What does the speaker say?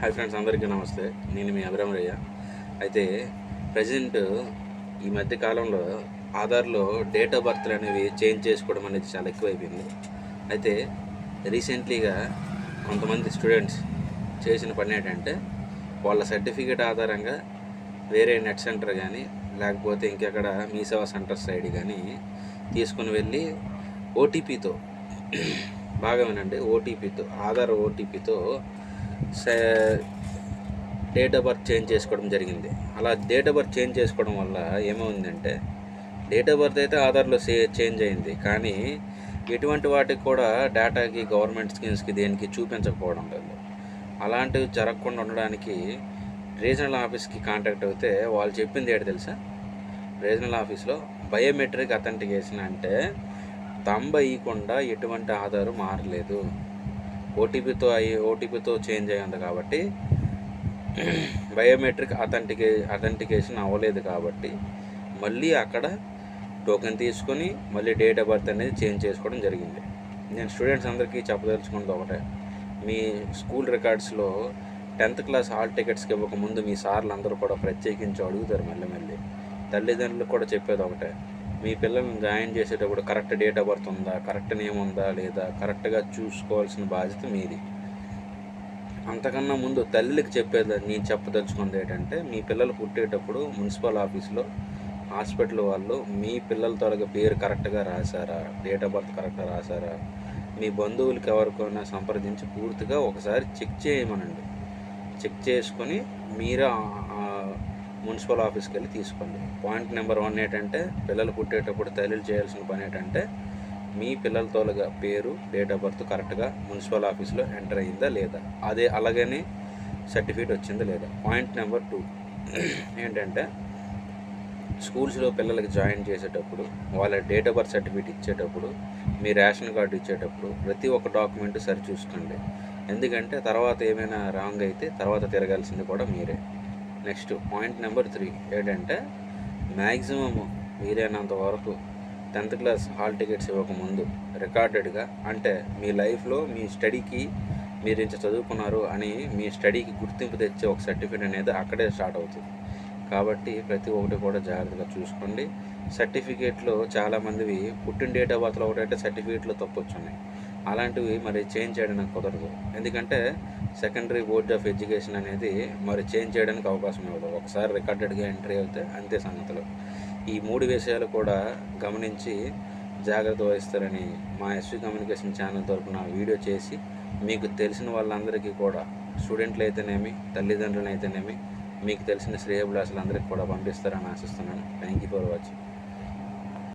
Hi friends, అందరికీ నమస్తే. నేను మీ అభిరామరయ్య. అయితే ప్రజెంట్ ఈ మధ్య కాలంలో ఆధార్లో డేట్ ఆఫ్ బర్త్లు అనేవి చేంజ్ చేసుకోవడం అనేది చాలా ఎక్కువైపోయింది. అయితే రీసెంట్లీగా కొంతమంది స్టూడెంట్స్ చేసిన పని ఏంటంటే, వాళ్ళ సర్టిఫికేట్ ఆధారంగా వేరే నెట్ సెంటర్ కానీ లేకపోతే ఇంకెక్కడ మీ సేవా సెంటర్ సైడ్ కానీ తీసుకుని వెళ్ళి ఓటీపీతో బాగా వినండి, ఓటీపీతో ఆధార్ ఓటీపీతో డేట్ ఆఫ్ బర్త్ చేంజ్ చేసుకోవడం జరిగింది. అలా డేట్ ఆఫ్ బర్త్ చేంజ్ చేసుకోవడం వల్ల ఏమైందంటే, డేట్ ఆఫ్ బర్త్ అయితే ఆధార్లో చేంజ్ అయింది, కానీ ఎటువంటి వాటికి కూడా డేటాకి గవర్నమెంట్ స్కీమ్స్కి దేనికి చూపించకపోవడం లేదు. అలాంటివి జరగకుండా ఉండడానికి రీజనల్ ఆఫీస్కి కాంటాక్ట్ అయితే వాళ్ళు చెప్పింది ఏంటి తెలుసా? రీజనల్ ఆఫీస్లో బయోమెట్రిక్ అథెంటికేషన్ అంటే తంబ ఇవ్వకుండా ఎటువంటి ఆధారు మారలేదు, ఓటీపీతో చేంజ్ అయ్యింది కాబట్టి బయోమెట్రిక్ అథెంటికేషన్ అవ్వలేదు కాబట్టి మళ్ళీ అక్కడ టోకెన్ తీసుకొని మళ్ళీ డేట్ ఆఫ్ బర్త్ అనేది చేంజ్ చేసుకోవడం జరిగింది. నేను స్టూడెంట్స్ అందరికీ చెప్పదలుచుకున్నది ఒకటే, మీ స్కూల్ రికార్డ్స్లో 10th క్లాస్ హాల్ టికెట్స్కి ఇవ్వకముందు మీ సార్లు అందరూ కూడా ప్రత్యేకించి అడుగుతారు మెల్లమెల్లి. తల్లిదండ్రులకు కూడా చెప్పేది ఒకటే, మీ పిల్లల్ని జాయిన్ చేసేటప్పుడు కరెక్ట్ డేట్ ఆఫ్ బర్త్ ఉందా, కరెక్ట్ నేమ్ ఉందా లేదా కరెక్ట్గా చూసుకోవాల్సిన బాధ్యత మీది. అంతకన్నా ముందు తల్లికి చెప్పేది, నేను చెప్పదలుచుకుంది ఏంటంటే, మీ పిల్లలు పుట్టేటప్పుడు మున్సిపల్ ఆఫీస్లో హాస్పిటల్ వాళ్ళు మీ పిల్లల త్వరగా పేరు కరెక్ట్గా రాశారా, డేట్ ఆఫ్ బర్త్ కరెక్ట్గా రాశారా, మీ బంధువులకి ఎవరికైనా సంప్రదించి పూర్తిగా ఒకసారి చెక్ చేయమనండి. చెక్ చేసుకొని మీరు మున్సిపల్ ఆఫీస్కి వెళ్ళి తీసుకోండి. పాయింట్ నెంబర్ 1 ఏంటంటే, పిల్లలు పుట్టేటప్పుడు తల్లిలు చేయాల్సిన పని ఏంటంటే, మీ పిల్లల తోలుగా పేరు డేట్ ఆఫ్ బర్త్ కరెక్ట్గా మున్సిపల్ ఆఫీస్లో ఎంటర్ అయిందా లేదా, అదే అలాగనే సర్టిఫికేట్ వచ్చిందా లేదా. పాయింట్ నెంబర్ 2 ఏంటంటే, స్కూల్స్లో పిల్లలకి జాయిన్ చేసేటప్పుడు వాళ్ళ డేట్ ఆఫ్ బర్త్ సర్టిఫికేట్ ఇచ్చేటప్పుడు, మీ రేషన్ కార్డు ఇచ్చేటప్పుడు ప్రతి ఒక్క డాక్యుమెంట్ సరి చూసుకోండి. ఎందుకంటే తర్వాత ఏమైనా రాంగ్ అయితే తర్వాత తిరగాల్సింది కూడా మీరే. నెక్స్ట్ పాయింట్ నెంబర్ 3 ఏంటంటే, మ్యాక్సిమము వీలైనంత వరకు 10th క్లాస్ హాల్ టికెట్స్ ఇవ్వకముందు రికార్డెడ్గా, అంటే మీ లైఫ్లో మీ స్టడీకి మీరు ఇంత చదువుకున్నారు అని మీ స్టడీకి గుర్తింపు తెచ్చే ఒక సర్టిఫికేట్ అనేది అక్కడే స్టార్ట్ అవుతుంది. కాబట్టి ప్రతి ఒక్కటి కూడా జాగ్రత్తగా చూసుకోండి. సర్టిఫికేట్లో చాలామందివి పుట్టిన డేట్ ఆఫ్ బర్త్లో ఒకటైతే సర్టిఫికేట్లో తప్పొచ్చున్నాయి. అలాంటివి మరి చేంజ్ చేయడానికి కుదరదు. ఎందుకంటే సెకండరీ బోర్డ్ ఆఫ్ ఎడ్యుకేషన్ అనేది మరి చేంజ్ చేయడానికి అవకాశం ఇవ్వదు. ఒకసారి రికార్డెడ్గా ఎంట్రీ అవుతే అంతే సంగతులు. ఈ 3 విషయాలు కూడా గమనించి జాగ్రత్త వహిస్తారని మా ఎస్వి కమ్యూనికేషన్ ఛానల్ తరపున వీడియో చేసి మీకు తెలిసిన వాళ్ళందరికీ కూడా, స్టూడెంట్లు అయితేనేమి తల్లిదండ్రులు అయితేనేమి మీకు తెలిసిన శ్రేయోభిలాషులందరికీ కూడా పంపిస్తారని ఆశిస్తున్నాను. Thank you for watching.